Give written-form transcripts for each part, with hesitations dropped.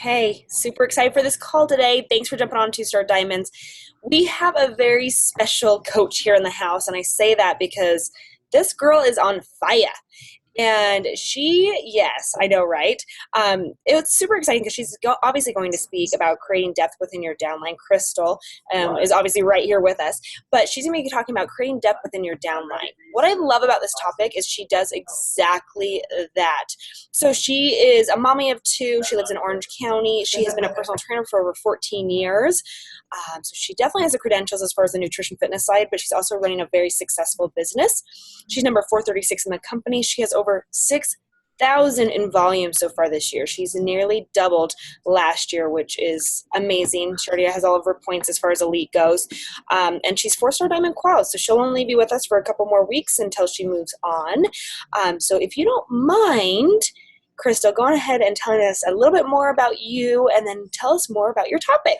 Hey, super excited for this call today. Thanks for jumping on Two Star Diamonds. We have a very special coach here in the house, and I say that because this girl is on fire. And she, yes, I know, right? It's super exciting because she's obviously going to speak about creating depth within your downline. Crystal is obviously right here with us, but she's going to be talking about creating depth within your downline. What I love about this topic is she does exactly that. So she is a mommy of two. She lives in Orange County. She has been a personal trainer for over 14 years. So she definitely has the credentials as far as the nutrition fitness side, but she's also running a very successful business. She's number 436 in the company. She has over 6,000 in volume so far this year. She's nearly doubled last year, which is amazing. She already has all of her points as far as elite goes. And she's 4-star diamond qual, so she'll only be with us for a couple more weeks until she moves on. So if you don't mind, Crystal, go on ahead and tell us a little bit more about you and then tell us more about your topic.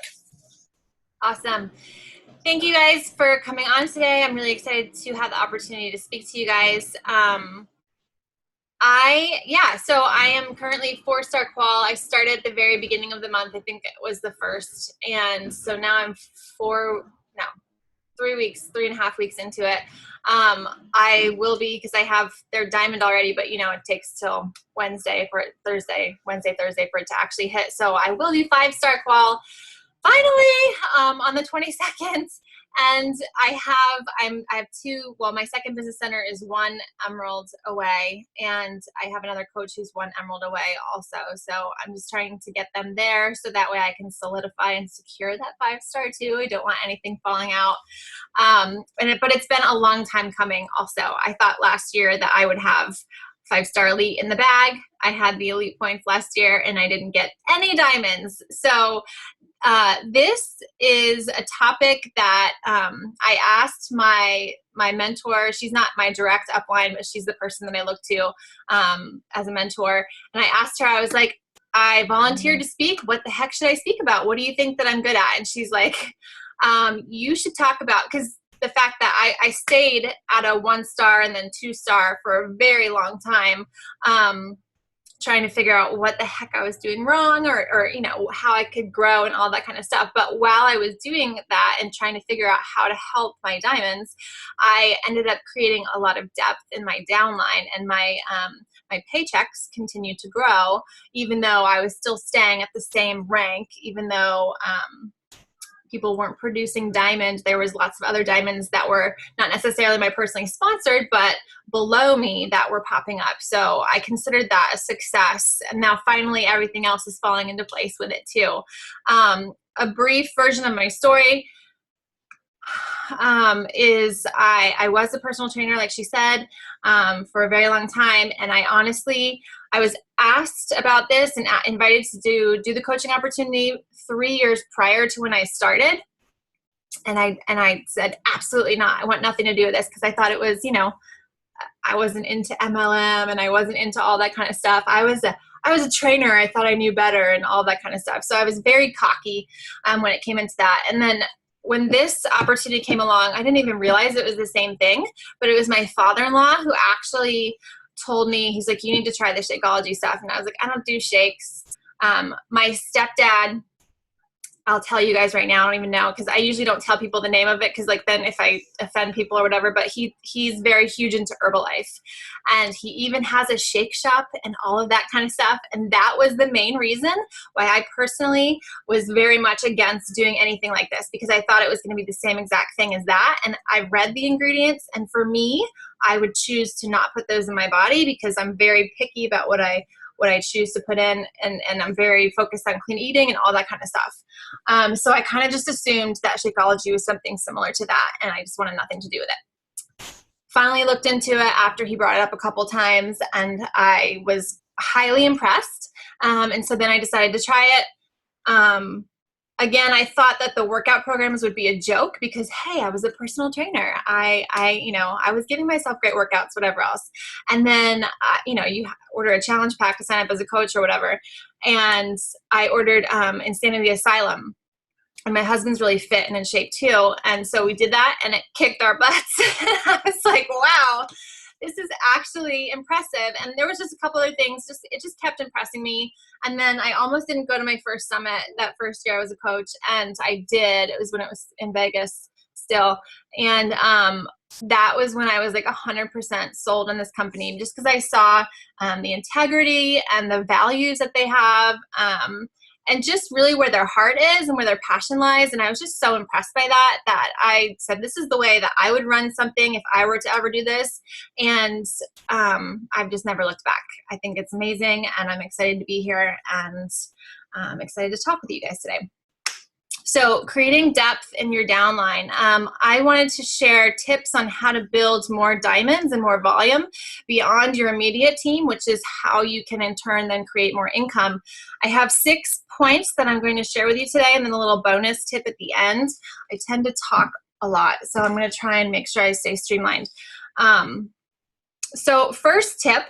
Awesome. Thank you guys for coming on today. I'm really excited to have the opportunity to speak to you guys. So I am currently 4-star qual. I started at the very beginning of the month. I think it was the first. And so now I'm 3.5 weeks into it. I will be, because I have their diamond already, but it takes till Wednesday, Thursday for it to actually hit. So I will be 5-star qual finally on the 22nd. And I have two, my second business center is 1 emerald away, and I have another coach who's 1 emerald away also. So I'm just trying to get them there so that way I can solidify and secure that 5-star too. I don't want anything falling out. But it's been a long time coming also. I thought last year that I would have 5-star elite in the bag. I had the elite points last year and I didn't get any diamonds. So this is a topic that I asked my mentor. She's not my direct upline, but she's the person that I look to as a mentor. And I asked her, I was like, I volunteered to speak. What the heck should I speak about? What do you think that I'm good at? And she's like, you should talk about, because the fact that I stayed at a 1-star and then 2-star for a very long time, trying to figure out what the heck I was doing wrong or how I could grow and all that kind of stuff. But while I was doing that and trying to figure out how to help my diamonds, I ended up creating a lot of depth in my downline, and my paychecks continued to grow, even though I was still staying at the same rank, even though people weren't producing diamond. There was lots of other diamonds that were not necessarily my personally sponsored, but below me that were popping up. So I considered that a success. And now finally everything else is falling into place with it too. A brief version of my story is I was a personal trainer, like she said, for a very long time. And I was asked about this and invited to do the coaching opportunity 3 years prior to when I started. And I said, absolutely not. I want nothing to do with this, because I thought it was, I wasn't into MLM and I wasn't into all that kind of stuff. I was a trainer. I thought I knew better and all that kind of stuff. So I was very cocky when it came into that. And then when this opportunity came along, I didn't even realize it was the same thing, but it was my father-in-law who actually told me, he's like, you need to try the Shakeology stuff. And I was like, I don't do shakes. My stepdad, I'll tell you guys right now, I don't even know, because I usually don't tell people the name of it, because then if I offend people or whatever, but he's very huge into Herbalife, and he even has a shake shop and all of that kind of stuff. And that was the main reason why I personally was very much against doing anything like this, because I thought it was going to be the same exact thing as that. And I read the ingredients, and for me, I would choose to not put those in my body, because I'm very picky about what I choose to put in, and I'm very focused on clean eating and all that kind of stuff. So I kind of just assumed that Shakeology was something similar to that, and I just wanted nothing to do with it. Finally looked into it after he brought it up a couple times, and I was highly impressed. And so then I decided to try it. Again, I thought that the workout programs would be a joke, because, hey, I was a personal trainer. I was giving myself great workouts, whatever else. And then, you order a challenge pack to sign up as a coach or whatever. And I ordered Insanity Asylum. And my husband's really fit and in shape too. And so we did that, and it kicked our butts. I was like, wow, this is actually impressive. And there was just a couple other things, it just kept impressing me. And then I almost didn't go to my first summit that first year I was a coach, and I did. It was when it was in Vegas still. And that was when I was like 100% sold on this company, just because I saw the integrity and the values that they have, and just really where their heart is and where their passion lies. And I was just so impressed by that I said, this is the way that I would run something if I were to ever do this. And I've just never looked back. I think it's amazing, and I'm excited to be here, and I'm excited to talk with you guys today. So creating depth in your downline. I wanted to share tips on how to build more diamonds and more volume beyond your immediate team, which is how you can in turn then create more income. I have 6 points that I'm going to share with you today, and then a little bonus tip at the end. I tend to talk a lot, so I'm going to try and make sure I stay streamlined. So first tip,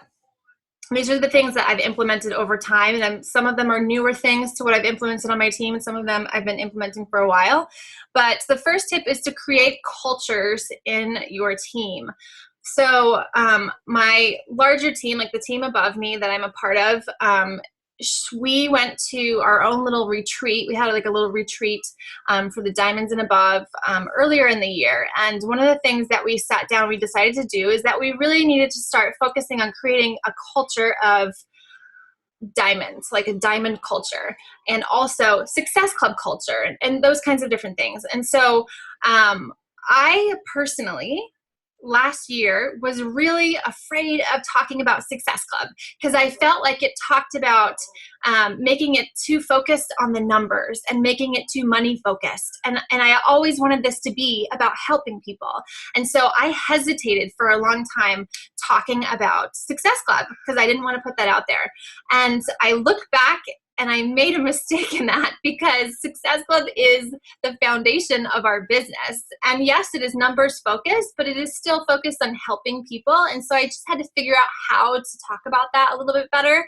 these are the things that I've implemented over time, and some of them are newer things to what I've implemented on my team, and some of them I've been implementing for a while. But the first tip is to create cultures in your team. So my larger team, like the team above me that I'm a part of, we went to our own little retreat. We had like a little retreat for the diamonds and above earlier in the year. And one of the things that we sat down, we decided to do, is that we really needed to start focusing on creating a culture of diamonds, like a diamond culture, and also success club culture, and those kinds of different things. And so I personally, last year, was really afraid of talking about Success Club, because I felt like it talked about making it too focused on the numbers and making it too money focused. And I always wanted this to be about helping people. And so I hesitated for a long time talking about Success Club, because I didn't want to put that out there. And I look back and I made a mistake in that, because Success Club is the foundation of our business. And yes, it is numbers focused, but it is still focused on helping people. And so I just had to figure out how to talk about that a little bit better.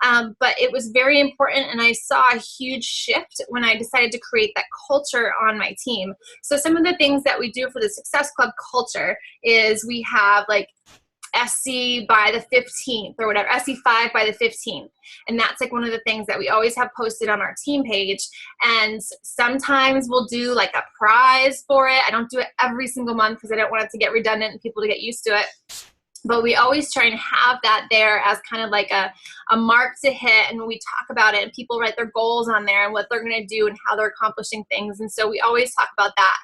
But it was very important, and I saw a huge shift when I decided to create that culture on my team. So some of the things that we do for the Success Club culture is we have like SC by the 15th or whatever, SC5 by the 15th. And that's like one of the things that we always have posted on our team page. And sometimes we'll do like a prize for it. I don't do it every single month because I don't want it to get redundant and people to get used to it. But we always try and have that there as kind of like a mark to hit, and we talk about it, and people write their goals on there and what they're going to do and how they're accomplishing things. And so we always talk about that.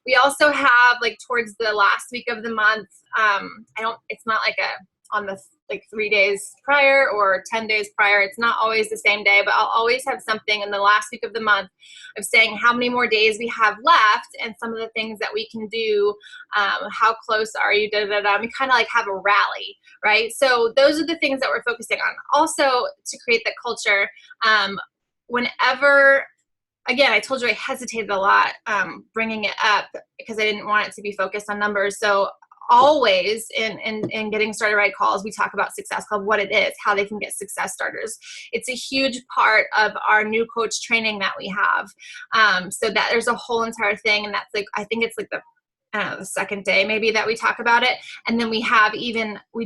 We also have, like, towards the last week of the month, it's not like on the 3 days prior or 10 days prior. It's not always the same day, but I'll always have something in the last week of the month of saying how many more days we have left and some of the things that we can do. How close are you? We kind of like have a rally, right? So those are the things that we're focusing on. Also, to create that culture, whenever, again, I told you I hesitated a lot bringing it up because I didn't want it to be focused on numbers. So always in getting started right calls, we talk about Success Club, what it is, how they can get success starters. It's a huge part of our new coach training that we have. So that there's a whole entire thing, and that's like, I think it's like the second day maybe that we talk about it. And then we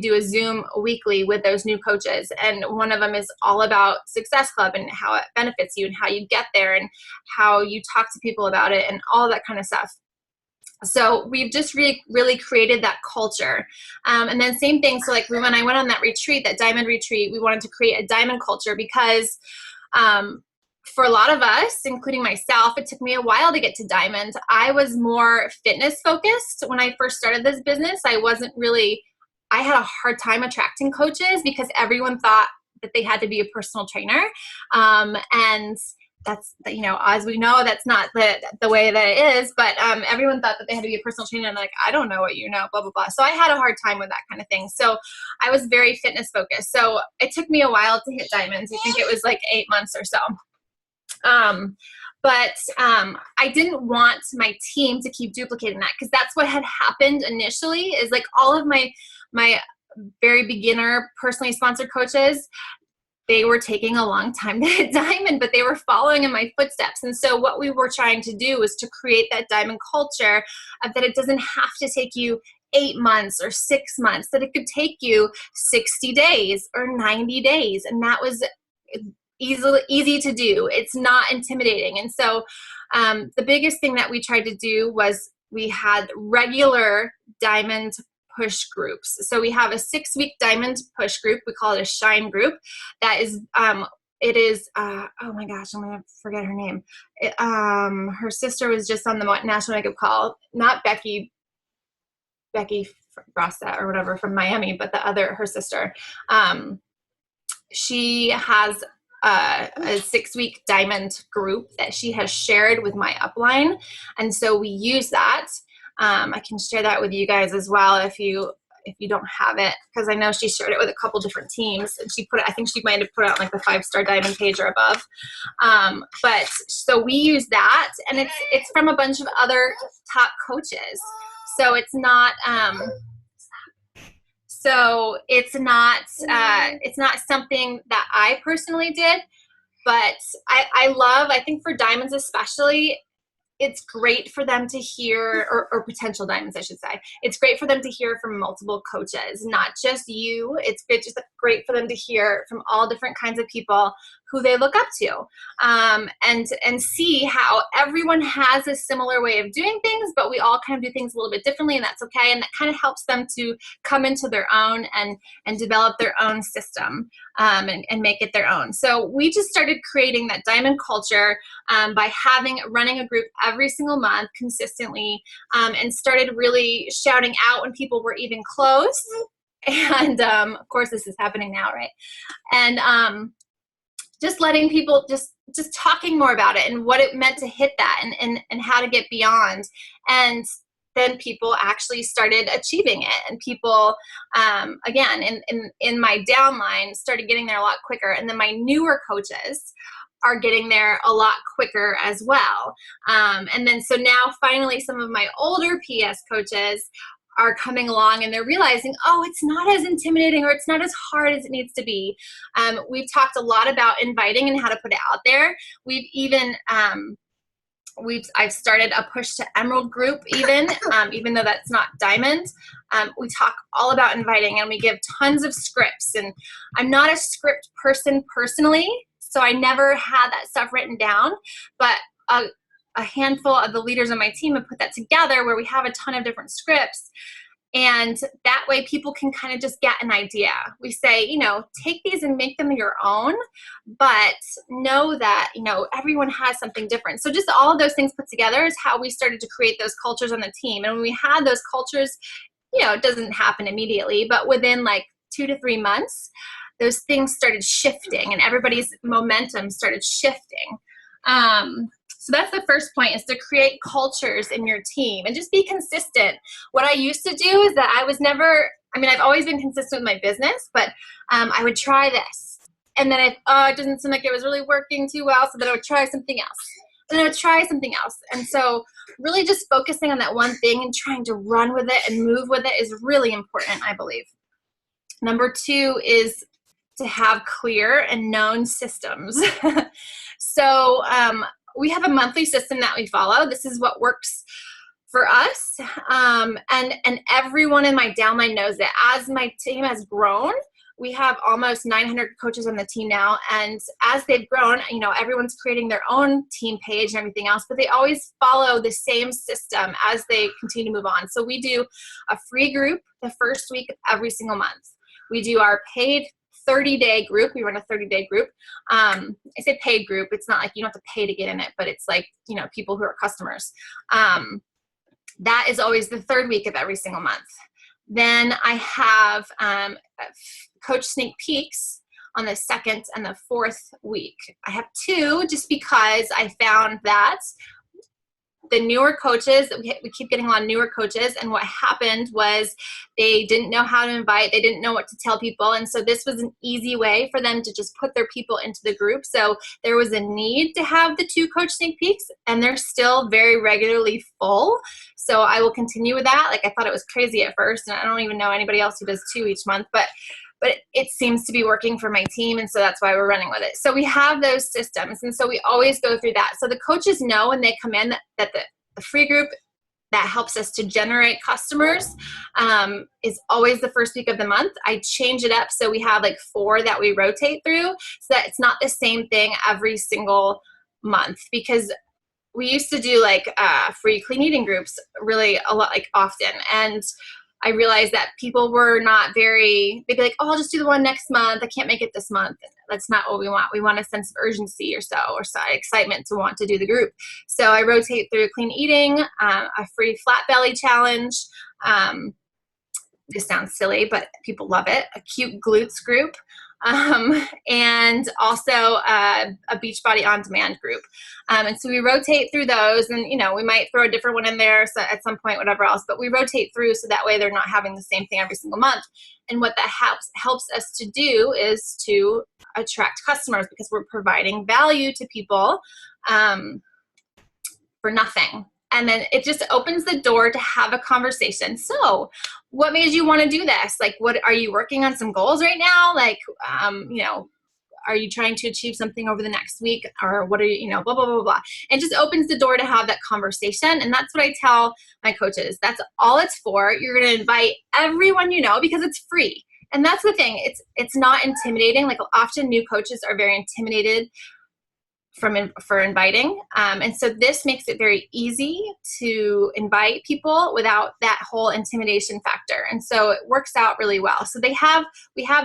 do a Zoom weekly with those new coaches. And one of them is all about Success Club and how it benefits you and how you get there and how you talk to people about it and all that kind of stuff. So we've just really created that culture. And then same thing. So like when I went on that retreat, that diamond retreat, we wanted to create a diamond culture because for a lot of us, including myself, it took me a while to get to diamond. I was more fitness focused when I first started this business. I had a hard time attracting coaches because everyone thought that they had to be a personal trainer. And that's, as we know, that's not the way that it is, but everyone thought that they had to be a personal trainer, and like, I don't know what you know, blah, blah, blah. So I had a hard time with that kind of thing. So I was very fitness focused. So it took me a while to hit diamonds. I think it was like 8 months or so. But I didn't want my team to keep duplicating that, because that's what had happened initially is like all of my very beginner personally sponsored coaches, they were taking a long time to hit diamond, but they were following in my footsteps. And so what we were trying to do was to create that diamond culture of that it doesn't have to take you 8 months or 6 months, that it could take you 60 days or 90 days. And that was easy to do. It's not intimidating. And so the biggest thing that we tried to do was we had regular diamond push groups. So we have a 6-week diamond push group. We call it a shine group. That is, it is, oh my gosh, I'm going to forget her name. Her sister was just on the national makeup call, not Becky Brossett or whatever from Miami, but her sister. She has a 6-week diamond group that she has shared with my upline. And so we use that. I can share that with you guys as well if you don't have it, because I know she shared it with a couple different teams, and I think she might have put it on like the 5-star diamond page or above. But so we use that, and it's from a bunch of other top coaches. So it's not it's not something that I personally did, but I think for diamonds especially, it's great for them to hear, or potential diamonds, I should say. It's great for them to hear from multiple coaches, not just you. It's great for them to hear from all different kinds of people who they look up to, and see how everyone has a similar way of doing things, but we all kind of do things a little bit differently, and that's okay. And that kind of helps them to come into their own and develop their own system, and make it their own. So we just started creating that diamond culture by running a group every single month consistently, and started really shouting out when people were even close. And of course, this is happening now, right? And just letting people just talking more about it and what it meant to hit that, and how to get beyond. And then people actually started achieving it, and people again in my downline started getting there a lot quicker. And then my newer coaches are getting there a lot quicker as well. And then so now finally some of my older PS coaches are coming along, and they're realizing, oh, it's not as intimidating, or it's not as hard as it needs to be. We've talked a lot about inviting and how to put it out there. We've even I've started a push to emerald group, even though that's not diamond. We talk all about inviting, and we give tons of scripts. And I'm not a script person personally, so I never had that stuff written down, but a handful of the leaders on my team have put that together, where we have a ton of different scripts. And that way people can kind of just get an idea. We say, take these and make them your own, but know that, everyone has something different. So just all of those things put together is how we started to create those cultures on the team. And when we had those cultures, it doesn't happen immediately, but within like 2 to 3 months, those things started shifting, and everybody's momentum started shifting. So that's the first point, is to create cultures in your team and just be consistent. What I used to do is that I've always been consistent with my business, but I would try this. And then it doesn't seem like it was really working too well. So then I would try something else. And then I would try something else. And so really just focusing on that one thing and trying to run with it and move with it is really important, I believe. Number 2 is to have clear and known systems. So we have a monthly system that we follow. This is what works for us. And everyone in my downline knows that. As my team has grown, we have almost 900 coaches on the team now. And as they've grown, everyone's creating their own team page and everything else, but they always follow the same system as they continue to move on. So we do a free group the first week of every single month. We do our paid 30-day group. We run a 30-day group. I say paid group. It's not like you don't have to pay to get in it, but it's like, people who are customers. That is always the 3rd week of every single month. Then I have coach sneak peeks on the 2nd and the 4th week. I have 2 just because I found that the newer coaches, we keep getting a lot of newer coaches, and what happened was they didn't know how to invite, they didn't know what to tell people, and so this was an easy way for them to just put their people into the group. So there was a need to have the 2 coach sneak peeks, and they're still very regularly full. So I will continue with that. Like, I thought it was crazy at first, and I don't even know anybody else who does 2 each month, but it seems to be working for my team, and so that's why we're running with it. So we have those systems, and so we always go through that. So the coaches know when they come in that the free group, that helps us to generate customers is always the first week of the month. I change it up so we have like 4 that we rotate through so that it's not the same thing every single month, because we used to do like free clean eating groups really a lot, like often. And I realized that people were not they'd be like, oh, I'll just do the one next month. I can't make it this month. That's not what we want. We want a sense of urgency or excitement to want to do the group. So I rotate through clean eating, a free flat belly challenge. This sounds silly, but people love it. A cute glutes group. And also a Beachbody On Demand group. And so we rotate through those, and, we might throw a different one in there so at some point, whatever else, but we rotate through so that way they're not having the same thing every single month. And what that helps us to do is to attract customers, because we're providing value to people for nothing. And then it just opens the door to have a conversation. So what made you want to do this? Like, what are you working on some goals right now? Like, are you trying to achieve something over the next week, or what are you, blah, blah, blah, blah. It just opens the door to have that conversation. And that's what I tell my coaches. That's all it's for. You're going to invite everyone because it's free. And that's the thing. It's not intimidating. Like, often new coaches are very intimidated for inviting. And so this makes it very easy to invite people without that whole intimidation factor. And so it works out really well. So we have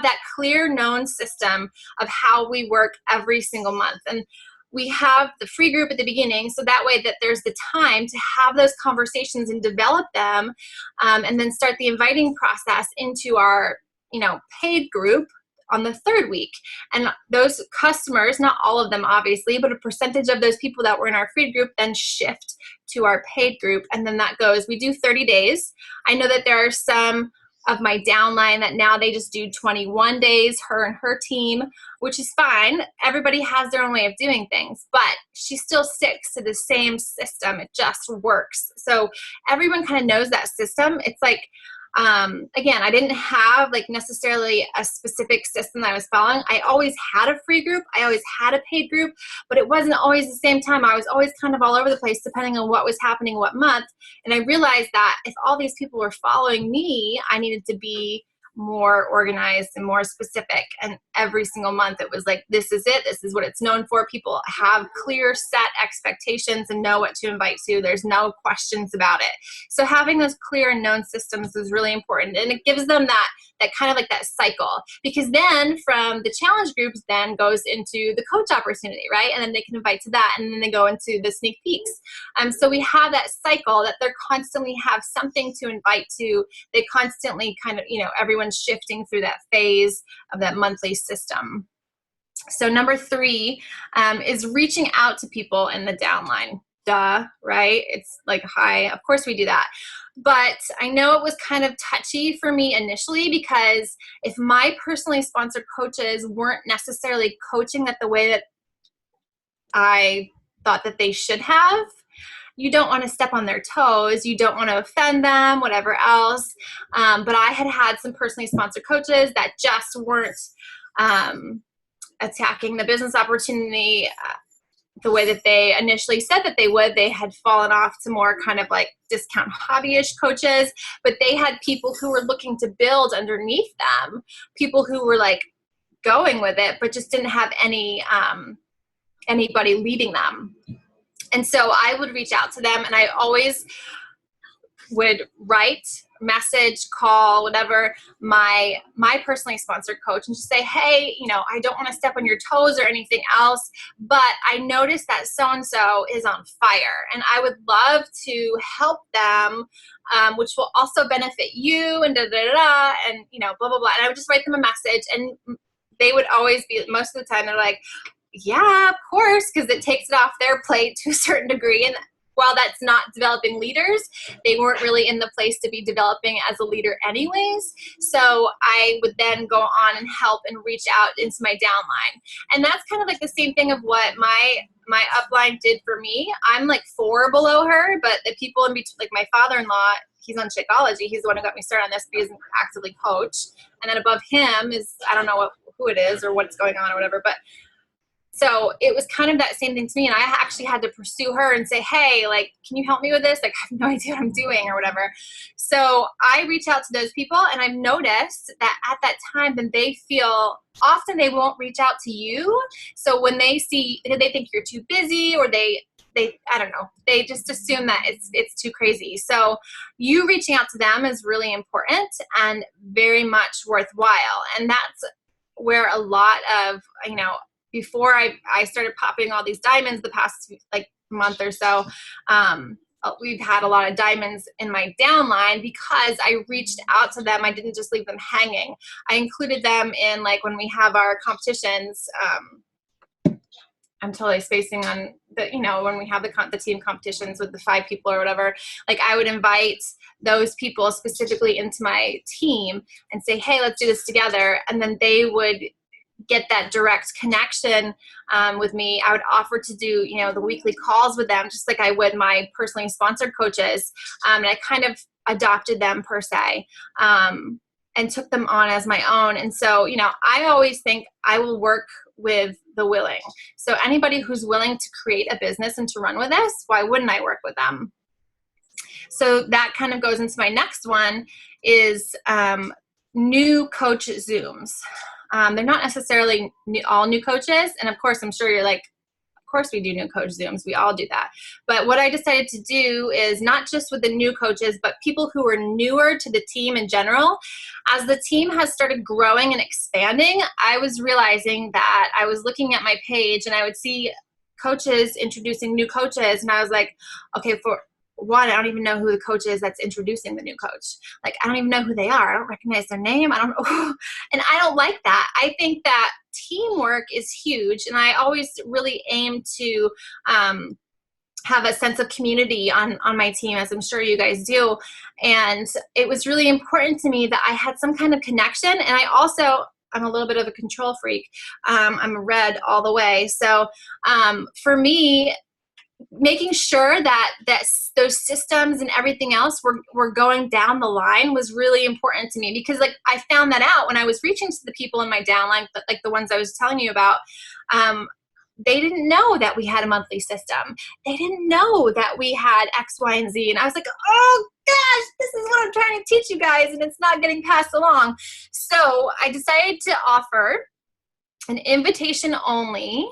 that clear known system of how we work every single month. And we have the free group at the beginning, so that way that there's the time to have those conversations and develop them, and then start the inviting process into our, paid group on the 3rd week. And those customers, not all of them obviously, but a percentage of those people that were in our free group then shift to our paid group. And then that goes, we do 30 days. I know that there are some of my downline that now they just do 21 days, her and her team, which is fine. Everybody has their own way of doing things, but she still sticks to the same system. It just works. So everyone kind of knows that system. It's like, again, I didn't have like necessarily a specific system that I was following. I always had a free group. I always had a paid group, but it wasn't always the same time. I was always kind of all over the place depending on what was happening what month. And I realized that if all these people were following me, I needed to be more organized and more specific. And every single month it was like, this is it. This is what it's known for. People have clear set expectations and know what to invite to. There's no questions about it. So having those clear and known systems is really important. And it gives them that kind of like that cycle, because then from the challenge groups then goes into the coach opportunity, right? And then they can invite to that, and then they go into the sneak peeks. So we have that cycle that they're constantly have something to invite to. They constantly kind of, everyone's shifting through that phase of that monthly system. So number 3 is reaching out to people in the downline. Duh, right? It's like, hi, of course we do that. But I know it was kind of touchy for me initially, because if my personally sponsored coaches weren't necessarily coaching that the way that I thought that they should have, you don't want to step on their toes. You don't want to offend them, whatever else. But I had some personally sponsored coaches that just weren't attacking the business opportunity the way that they initially said that they would. They had fallen off to more kind of like discount hobbyish coaches, but they had people who were looking to build underneath them, people who were like going with it, but just didn't have anybody leading them. And so I would reach out to them, and I always would write, message, call, whatever, my personally sponsored coach, and just say, hey, I don't want to step on your toes or anything else, but I noticed that so-and-so is on fire, and I would love to help them, which will also benefit you, and da-da-da-da, and, blah, blah, blah. And I would just write them a message, and they would always be, most of the time, they're like, yeah, of course, because it takes it off their plate to a certain degree. And while that's not developing leaders, they weren't really in the place to be developing as a leader anyways. So I would then go on and help and reach out into my downline. And that's kind of like the same thing of what my upline did for me. I'm like 4 below her, but the people in between, like my father-in-law, he's on Shakeology. He's the one who got me started on this, but he doesn't actively coach. And then above him is, I don't know who it is or what's going on or whatever, but So it was kind of that same thing to me. And I actually had to pursue her and say, hey, like, can you help me with this? Like, I have no idea what I'm doing or whatever. So I reach out to those people, and I've noticed that at that time, then they feel, often they won't reach out to you. So when they see, they think you're too busy, or they I don't know, they just assume that it's too crazy. So you reaching out to them is really important and very much worthwhile. And that's where a lot of, before I started popping all these diamonds the past like month or so, we've had a lot of diamonds in my downline because I reached out to them. I didn't just leave them hanging. I included them in, like, when we have our competitions. I'm totally spacing on when we have the team competitions with the 5 people or whatever, like, I would invite those people specifically into my team and say, hey, let's do this together. And then they would get that direct connection with me. I would offer to do, the weekly calls with them, just like I would my personally sponsored coaches. And I kind of adopted them per se, and took them on as my own. And so, I always think I will work with the willing. So anybody who's willing to create a business and to run with this, why wouldn't I work with them? So that kind of goes into my next one is new coach Zooms. They're not necessarily all new coaches. And of course, I'm sure you're like, of course we do new coach Zooms. We all do that. But what I decided to do is not just with the new coaches, but people who are newer to the team in general. As the team has started growing and expanding, I was realizing that I was looking at my page and I would see coaches introducing new coaches. And I was like, okay, for one, I don't even know who the coach is that's introducing the new coach. Like, I don't even know who they are. I don't recognize their name. I don't know. And I don't like that. I think that teamwork is huge. And I always really aim to have a sense of community on my team, as I'm sure you guys do. And it was really important to me that I had some kind of connection. And I'm a little bit of a control freak. I'm a red all the way. So for me, making sure that those systems and everything else were going down the line was really important to me, because, like, I found that out when I was reaching to the people in my downline, like the ones I was telling you about. They didn't know that we had a monthly system. They didn't know that we had X, Y, and Z. And I was like, oh gosh, this is what I'm trying to teach you guys, and it's not getting passed along. So I decided to offer an invitation only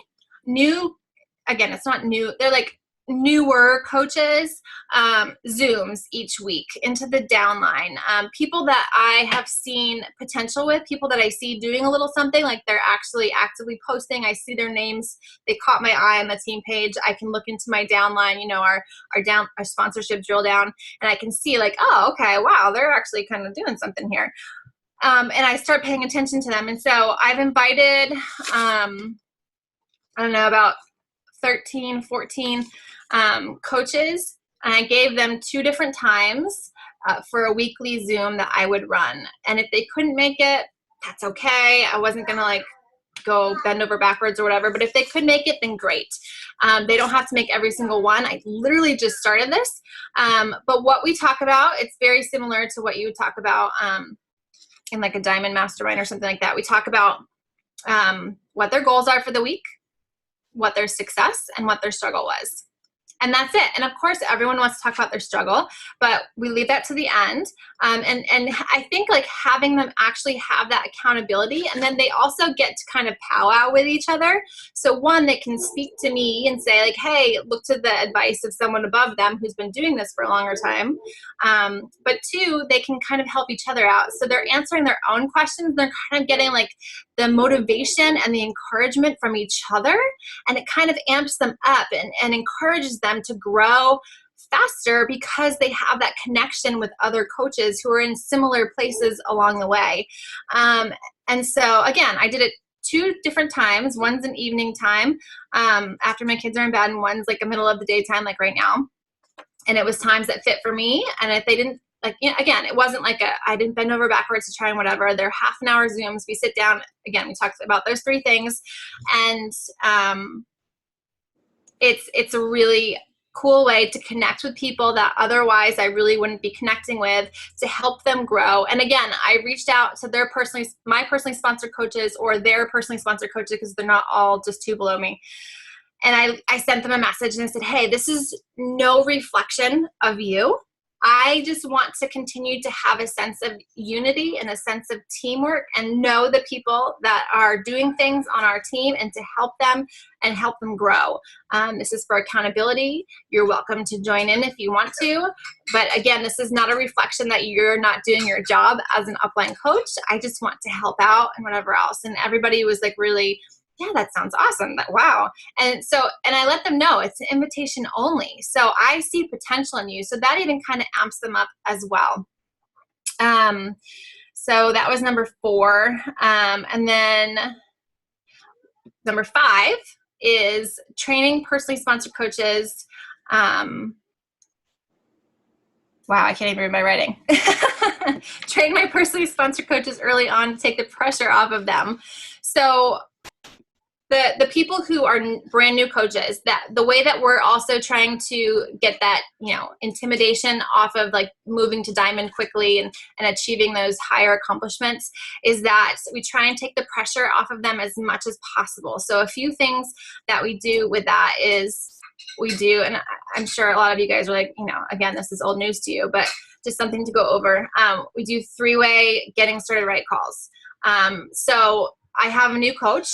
again, it's not new. They're like newer coaches, Zooms each week into the downline. People that I have seen potential with, people that I see doing a little something, like they're actually actively posting. I see their names. They caught my eye on the team page. I can look into my downline, our sponsorship drill down, and I can see, like, oh, okay, wow, they're actually kind of doing something here. And I start paying attention to them. And so I've invited, I don't know, about 13, 14 coaches, and I gave them 2 different times for a weekly Zoom that I would run. And if they couldn't make it, that's okay. I wasn't going to, like, go bend over backwards or whatever, but if they could make it, then great. They don't have to make every single one. I literally just started this. But what we talk about, it's very similar to what you would talk about in, like, a Diamond Mastermind or something like that. We talk about what their goals are for the week, what their success and what their struggle was. And that's it. And of course, everyone wants to talk about their struggle, but we leave that to the end. And I think, like, having them actually have that accountability, and then they also get to kind of powwow with each other. So one, they can speak to me and say, like, hey, look to the advice of someone above them who's been doing this for a longer time. But 2, they can kind of help each other out. So they're answering their own questions. They're kind of getting, like, the motivation and the encouragement from each other. And it kind of amps them up and encourages them to grow faster, because they have that connection with other coaches who are in similar places along the way. And so again, I did it 2 different times. One's an evening time after my kids are in bed, and one's like a middle of the day time, like right now. And it was times that fit for me. And if they didn't, like, again, it wasn't like I didn't bend over backwards to try and whatever. They're half an hour Zooms. We sit down, again, we talk about those 3 things. And it's a really cool way to connect with people that otherwise I really wouldn't be connecting with, to help them grow. And again, I reached out to my personally sponsored coaches or their personally sponsored coaches, because they're not all just two below me. And I sent them a message and I said, hey, this is no reflection of you. I just want to continue to have a sense of unity and a sense of teamwork, and know the people that are doing things on our team, and to help them and help them grow. This is for accountability. You're welcome to join in if you want to. But again, this is not a reflection that you're not doing your job as an upline coach. I just want to help out and whatever else. And everybody was like, really, yeah, that sounds awesome. Wow. And I let them know it's an invitation only. So I see potential in you. So that even kind of amps them up as well. So that was number 4. And then number 5 is training personally sponsored coaches. Wow, I can't even read my writing. Train my personally sponsored coaches early on to take the pressure off of them. So the people who are brand new coaches, that the way that we're also trying to get that, intimidation off of like moving to diamond quickly and achieving those higher accomplishments, is that we try and take the pressure off of them as much as possible. So a few things that we do with that is and I'm sure a lot of you guys are like, again, this is old news to you, but just something to go over. We do 3-way getting started right calls. So I have a new coach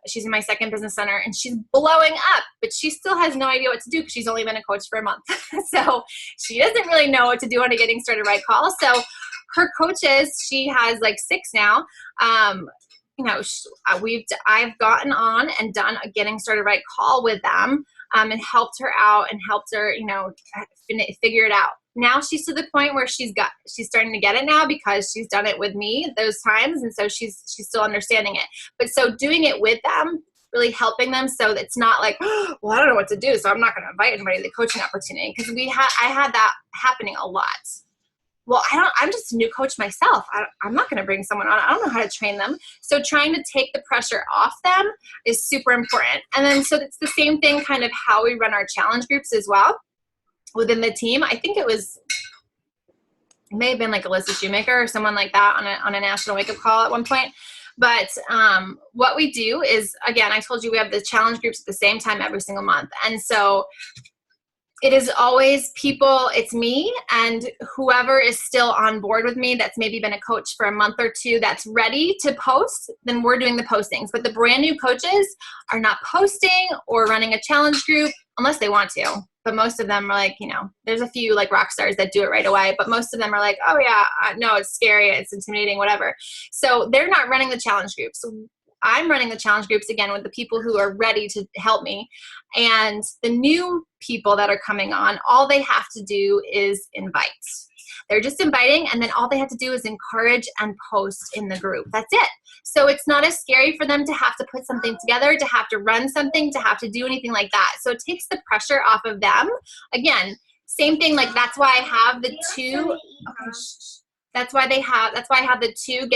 she's in my second business center, and she's blowing up, but she still has no idea what to do because she's only been a coach for a month. So she doesn't really know what to do on a getting started right call. So her coaches, she has like 6 now. I've gotten on and done a getting started right call with them, and helped her out and helped her, figure it out. Now she's to the point where she's starting to get it now because she's done it with me those times. And so she's still understanding it. But so doing it with them, really helping them, so it's not like, well, I don't know what to do, so I'm not going to invite anybody to the coaching opportunity. Because I had that happening a lot. Well, I'm just a new coach myself. I'm not going to bring someone on. I don't know how to train them. So trying to take the pressure off them is super important. And then, so it's the same thing, kind of how we run our challenge groups as well within the team. I think it may have been like Alyssa Shoemaker or someone like that on a national wake up call at one point. But what we do is, again, I told you we have the challenge groups at the same time every single month. And so it is always people, it's me and whoever is still on board with me that's maybe been a coach for a month or 2 that's ready to post, then we're doing the postings. But the brand new coaches are not posting or running a challenge group unless they want to. But most of them are like, there's a few like rock stars that do it right away. But most of them are like, oh yeah, no, it's scary, it's intimidating, whatever. So they're not running the challenge groups. So I'm running the challenge groups again with the people who are ready to help me. And the new people that are coming on, all they have to do is invite. They're just inviting, and then all they have to do is encourage and post in the group. That's it. So it's not as scary for them to have to put something together, to have to run something, to have to do anything like that. So it takes the pressure off of them. Again, same thing, like that's why I have the 2. That's why I have the 2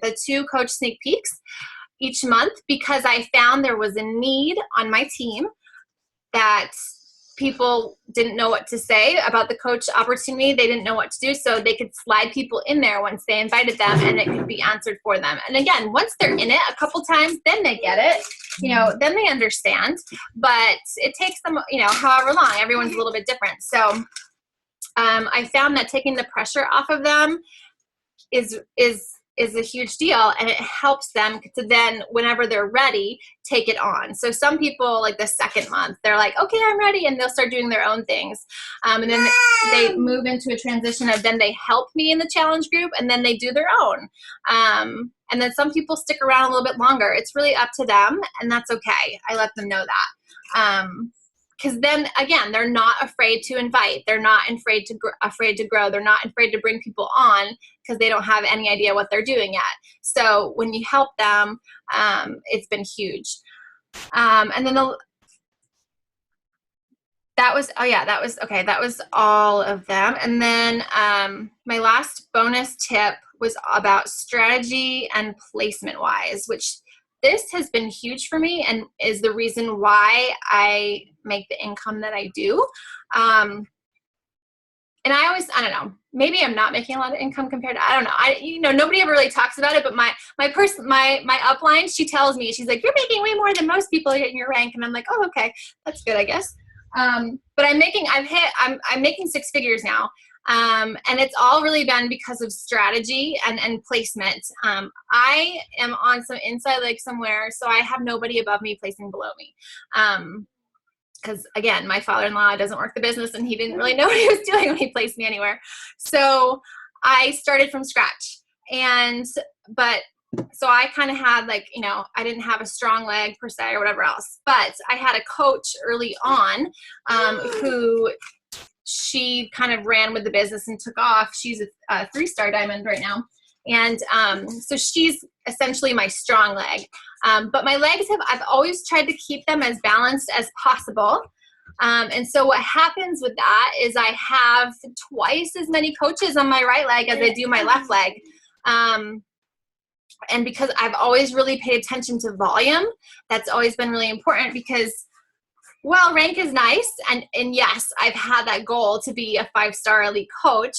the 2 coach sneak peeks each month, because I found there was a need on my team that people didn't know what to say about the coach opportunity. They didn't know what to do, so they could slide people in there once they invited them, and it could be answered for them. And again, once they're in it a couple times, then they get it, then they understand. But it takes them, however long. Everyone's a little bit different. So I found that taking the pressure off of them is a huge deal, and it helps them to then, whenever they're ready, take it on. So some people, like the second month, they're like, okay, I'm ready, and they'll start doing their own things. And then they move into a transition of, then they help me in the challenge group, and then they do their own. And then some people stick around a little bit longer. It's really up to them, and that's okay. I let them know that. Because then, again, they're not afraid to invite. They're not afraid to grow. They're not afraid to bring people on because they don't have any idea what they're doing yet. So when you help them, it's been huge. And then that was all of them. And then my last bonus tip was about strategy and placement wise, which this has been huge for me and is the reason why I make the income that I do. And I don't know, maybe I'm not making a lot of income compared to, I don't know. Nobody ever really talks about it, but my upline, she tells me, she's like, you're making way more than most people in your rank. And I'm like, oh, okay, that's good, I guess. But I'm making 6 figures now. And it's all really been because of strategy and placement. I am on some inside leg somewhere, so I have nobody above me placing below me. Because again, my father-in-law doesn't work the business and he didn't really know what he was doing when he placed me anywhere. So I started from scratch. So I kind of had I didn't have a strong leg per se or whatever else, but I had a coach early on who she kind of ran with the business and took off. She's a 3-star diamond right now. And so she's essentially my strong leg. But my legs I've always tried to keep them as balanced as possible. And so what happens with that is I have twice as many coaches on my right leg as I do my left leg. And because I've always really paid attention to volume, that's always been really important because, well, rank is nice. And yes, I've had that goal to be a 5-star elite coach.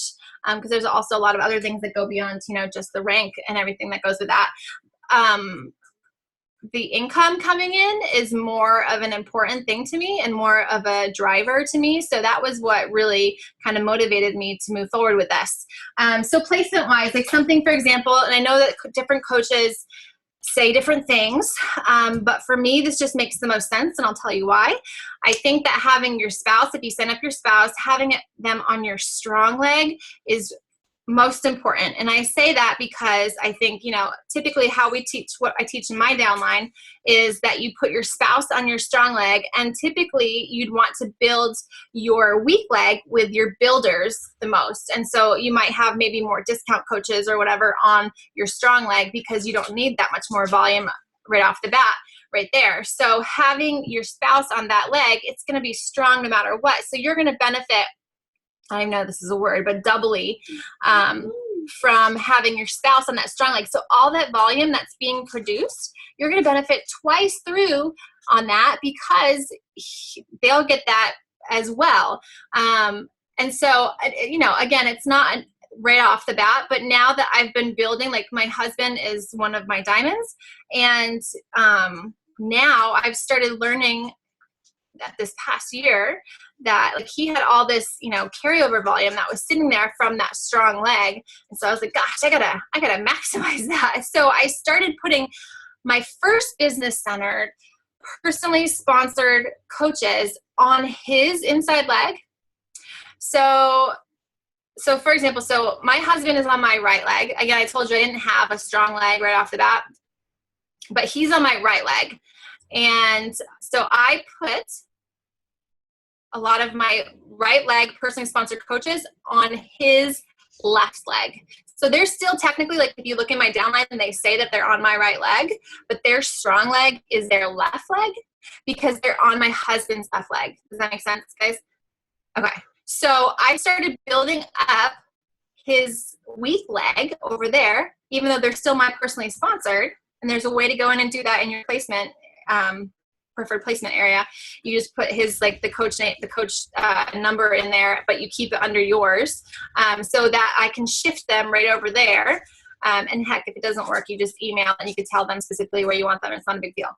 Because there's also a lot of other things that go beyond, just the rank and everything that goes with that. The income coming in is more of an important thing to me and more of a driver to me. So that was what really kind of motivated me to move forward with this. So placement wise, something, for example, and I know that different coaches say different things, but for me, this just makes the most sense, and I'll tell you why. I think that having your spouse, if you sign up your spouse, having them on your strong leg is most important. And I say that because I think, typically how we teach, what I teach in my downline is that you put your spouse on your strong leg, and typically you'd want to build your weak leg with your builders the most. And so you might have maybe more discount coaches or whatever on your strong leg because you don't need that much more volume right off the bat right there. So having your spouse on that leg, it's going to be strong no matter what. So you're going to benefit, I know this is a word, but doubly from having your spouse on that strong leg. So all that volume that's being produced, you're going to benefit twice through on that because they'll get that as well. And so, again, it's not right off the bat, but now that I've been building, my husband is one of my diamonds. And now I've started learning that this past year that he had all this, carryover volume that was sitting there from that strong leg. And so I was like, gosh, I gotta maximize that. So I started putting my first business centered, personally sponsored coaches on his inside leg. So for example, my husband is on my right leg. Again, I told you I didn't have a strong leg right off the bat, but he's on my right leg. And so I put a lot of my right leg personally sponsored coaches on his left leg. So they're still technically, if you look at my downline and they say that they're on my right leg, but their strong leg is their left leg because they're on my husband's left leg. Does that make sense, guys? Okay. So I started building up his weak leg over there, even though they're still my personally sponsored. And there's a way to go in and do that in your placement, preferred placement area. You just put his the coach name, the coach number in there, but you keep it under yours, so that I can shift them right over there. And heck, if it doesn't work, you just email and you can tell them specifically where you want them. It's not a big deal.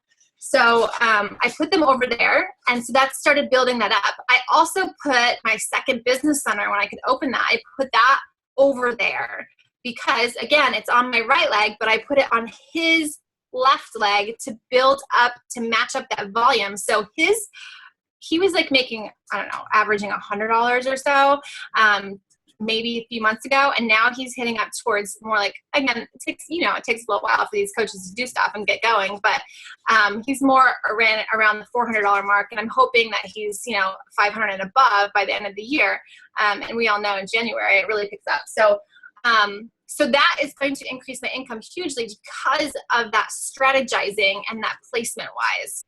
So I put them over there, and so that started building that up. I also put my second business center when I could open that. I put that over there because again, it's on my right leg, but I put it on his left leg to build up, to match up that volume. So he was making, I don't know, averaging $100 or so, maybe a few months ago. And now he's hitting up towards more again, it takes a little while for these coaches to do stuff and get going, but he's more around the $400 mark. And I'm hoping that he's, 500 and above by the end of the year. And we all know in January, it really picks up. So that is going to increase my income hugely because of that strategizing and that placement wise.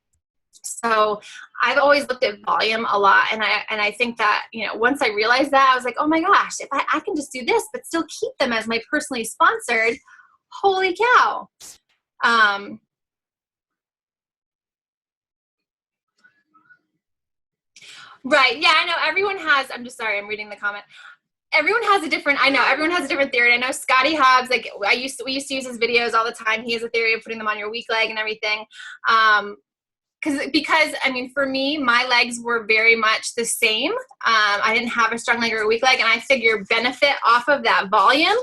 So I've always looked at volume a lot. And I think that, once I realized that, I was like, oh my gosh, if I can just do this, but still keep them as my personally sponsored, holy cow. Right. Yeah, I know everyone has, I'm just sorry, I'm reading the comment. Everyone has a different, I know everyone has a different theory. I know Scotty Hobbs, like we used to use his videos all the time. He has a theory of putting them on your weak leg and everything. Because I mean, for me, my legs were very much the same. I didn't have a strong leg or a weak leg, and I figure benefit off of that volume.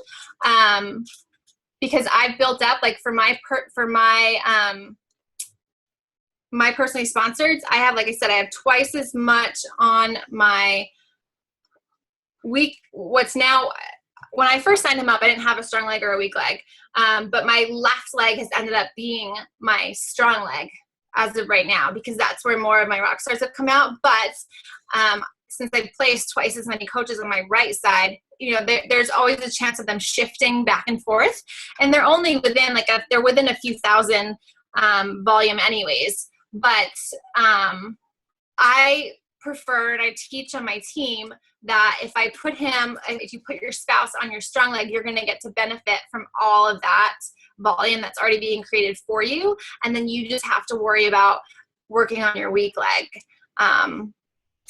Because I've built up, like for my personally sponsored, I have, like I said, I have twice as much on my weak, what's now, when I first signed him up, I didn't have a strong leg or a weak leg. But my left leg has ended up being my strong leg as of right now, because that's where more of my rock stars have come out. But since I've placed twice as many coaches on my right side, you know, there's always a chance of them shifting back and forth. And they're only within they're within a few thousand volume anyways. But I prefer, and I teach on my team, that if you put your spouse on your strong leg, you're going to get to benefit from all of that volume that's already being created for you. And then you just have to worry about working on your weak leg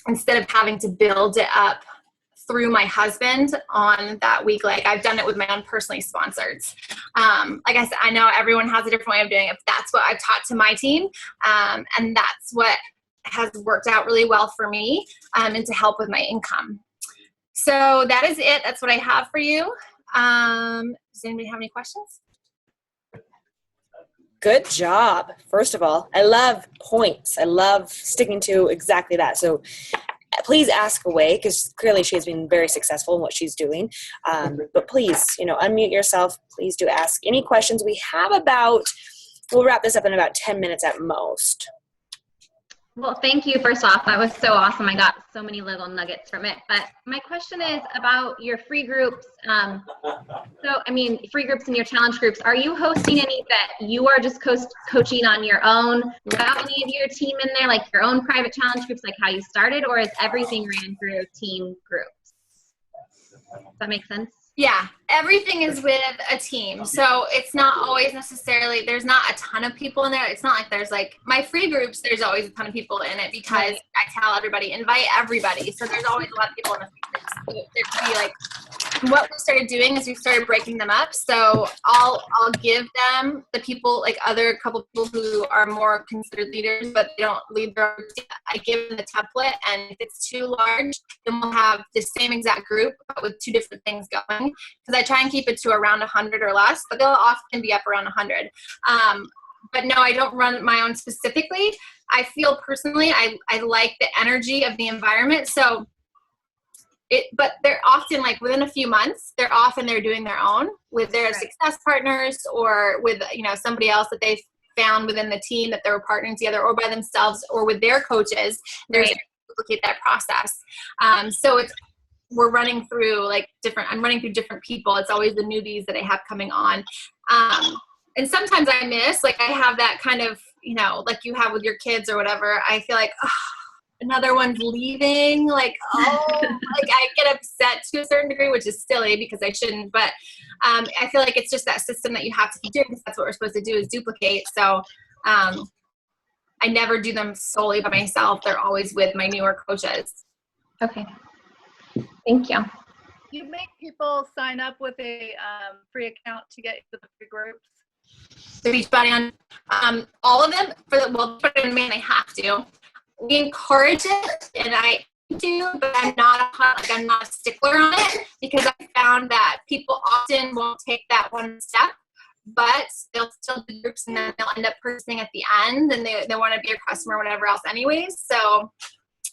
instead of having to build it up through my husband on that weak leg. I've done it with my own personally sponsored. Like I said, I know everyone has a different way of doing it. But that's what I've taught to my team. And that's what has worked out really well for me and to help with my income. So that is it. That's what I have for you. Does anybody have any questions? Good job. First of all, I love points. I love sticking to exactly that. So please ask away, because clearly she has been very successful in what she's doing. But please, unmute yourself. Please do ask any questions. We have we'll wrap this up in about 10 minutes at most. Well, thank you. First off, that was so awesome. I got so many little nuggets from it. But my question is about your free groups. Free groups and your challenge groups. Are you hosting any that you are just coaching on your own without any of your team in there, like your own private challenge groups, like how you started, or is everything ran through team groups? Does that make sense? Yeah, everything is with a team. So it's not always necessarily, there's not a ton of people in there. It's not like there's my free groups, there's always a ton of people in it, because I tell everybody, invite everybody. So there's always a lot of people in the free groups. There could be what we started doing is we started breaking them up. So I'll give them the people, other couple people who are more considered leaders, but they don't lead their own team. I give them the template, and if it's too large, then we'll have the same exact group but with two different things going. Because I try and keep it to around 100 or less, but they'll often be up around 100. But no, I don't run my own specifically. I feel personally, I like the energy of the environment. So but they're often within a few months, they're doing their own with their success partners, or with, somebody else that they've found within the team that they were partnering together, or by themselves, or with their coaches. They're to duplicate that process. So we're running through I'm running through different people. It's always the newbies that I have coming on. And sometimes I miss, I have that kind of, like you have with your kids or whatever. I feel another one's leaving, I get upset to a certain degree, which is silly because I shouldn't, but I feel like it's just that system that you have to keep doing, because that's what we're supposed to do, is duplicate. So I never do them solely by myself. They're always with my newer coaches. Okay. Thank you. You make people sign up with a free account to get to the free groups? To Beachbody on all of them, for the main, they have to. We encourage it, and I do, but I'm not a stickler on it, because I found that people often won't take that one step, but they'll still do groups, and then they'll end up purchasing at the end, and they want to be a customer or whatever else anyways. So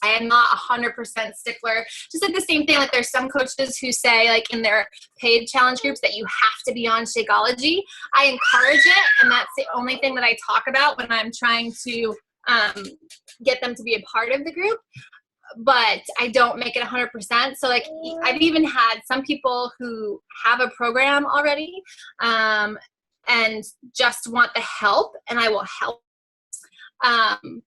I am not 100% stickler. Just the same thing, there's some coaches who say in their paid challenge groups that you have to be on Shakeology. I encourage it, and that's the only thing that I talk about when I'm trying to get them to be a part of the group, but I don't make it 100%. So I've even had some people who have a program already and just want the help, and I will help. And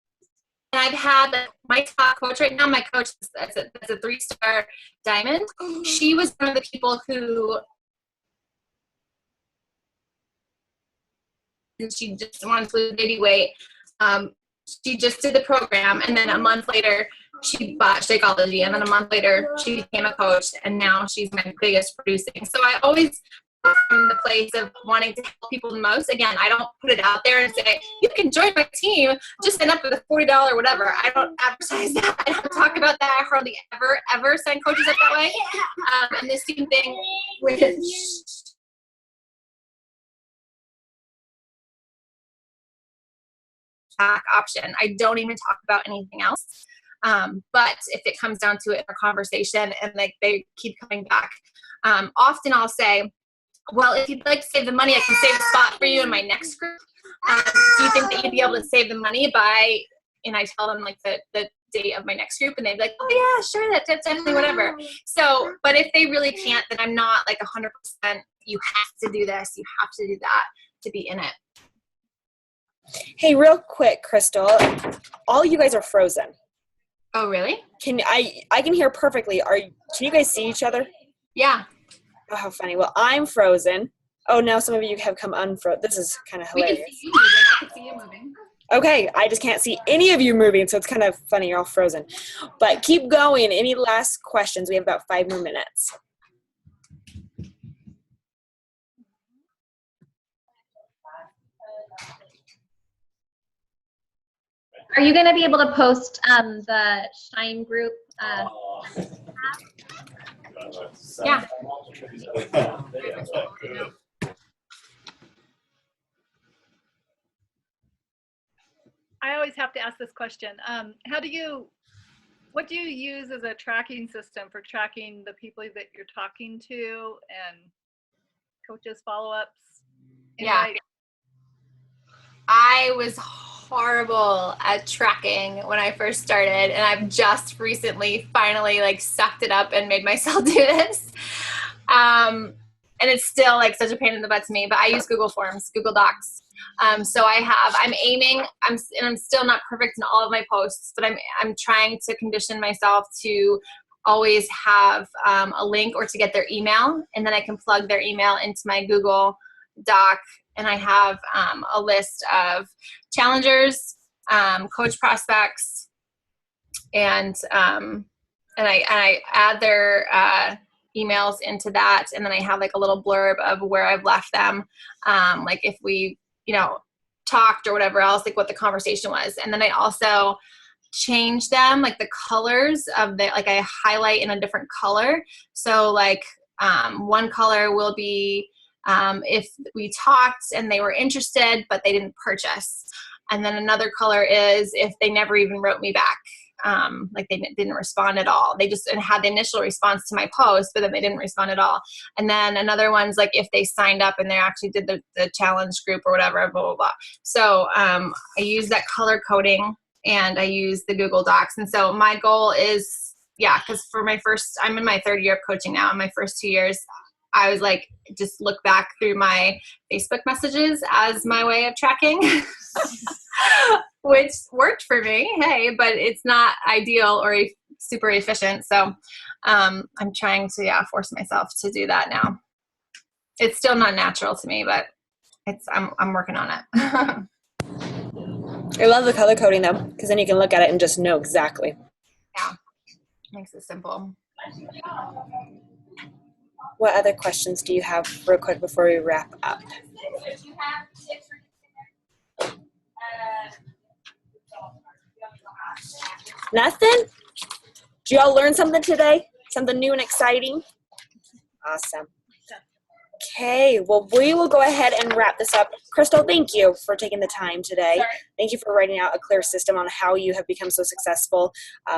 I've had my top coach right now, my coach that's a 3-star diamond. She was one of the people who, and she just wanted to lose baby weight. She just did the program, and then a month later, she bought Shakeology, and then a month later she became a coach, and now she's my biggest producing. So I always from the place of wanting to help people the most. Again, I don't put it out there and say, you can join my team, just sign up for the $40 whatever. I don't advertise that. I don't talk about that. I hardly ever send coaches up that way. And the same thing with option. I don't even talk about anything else. But if it comes down to it in a conversation and like they keep coming back, often I'll say, well, if you'd like to save the money, I can save a spot for you in my next group. Do you think that you'd be able to save the money by, and I tell them like the date of my next group, and they'd be like, oh yeah, sure, that's definitely whatever. So, but if they really can't, then I'm not like 100%, you have to do this, you have to do that to be in it. Hey, real quick, Crystal, all you guys are frozen. Oh, really? I can hear perfectly. Can you guys see each other? Yeah. Oh, how funny. Well, I'm frozen. Oh, now some of you have come unfrozen. This is kind of hilarious. We can see you moving. I can see you moving. Okay, I just can't see any of you moving, so it's kind of funny. You're all frozen. But keep going. Any last questions? We have about 5 more minutes. Are you going to be able to post the Shine group? Yeah. I always have to ask this question. What do you use as a tracking system for tracking the people that you're talking to and coaches follow-ups? Yeah. I was horrible at tracking when I first started, and I've just recently finally like sucked it up and made myself do this. And it's still like such a pain in the butt to me, but I use Google Forms, Google Docs. So I'm still not perfect in all of my posts, but I'm trying to condition myself to always have a link or to get their email, and then I can plug their email into my Google Doc, and I have a list of challengers, coach prospects, and I add their emails into that, and then I have like a little blurb of where I've left them, like if we talked or whatever else, like what the conversation was. And then I also change them, like the colors of like I highlight in a different color. So like one color will be if we talked and they were interested, but they didn't purchase. And then another color is if they never even wrote me back. Like they didn't respond at all. They just had the initial response to my post, but then they didn't respond at all. And then another one's like if they signed up and they actually did the challenge group or whatever, blah, blah, blah. So I use that color coding, and I use the Google Docs. And so my goal is, because I'm in my 3rd year of coaching now. In my first 2 years, I was like, just look back through my Facebook messages as my way of tracking, which worked for me. Hey, but it's not ideal or super efficient. So I'm trying to force myself to do that now. It's still not natural to me, but I'm working on it. I love the color coding though, because then you can look at it and just know exactly. Yeah, makes it simple. What other questions do you have real quick before we wrap up? Nothing? Did y'all learn something today? Something new and exciting? Awesome. Okay, well, we will go ahead and wrap this up. Crystal, thank you for taking the time today. Thank you for writing out a clear system on how you have become so successful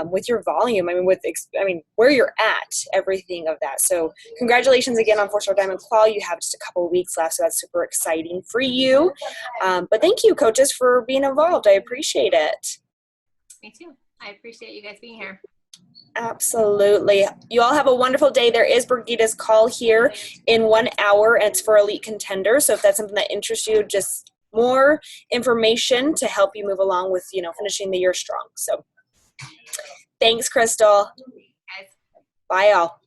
with your volume. Where you're at, everything of that. So congratulations again on 4-Star Diamond Qual. You have just a couple of weeks left, so that's super exciting for you. But thank you, coaches, for being involved. I appreciate it. Me too. I appreciate you guys being here. Absolutely. You all have a wonderful day. There is Brigida's call here in 1 hour, and it's for elite contenders. So if that's something that interests you, just more information to help you move along with, finishing the year strong. So thanks, Crystal. Bye, all.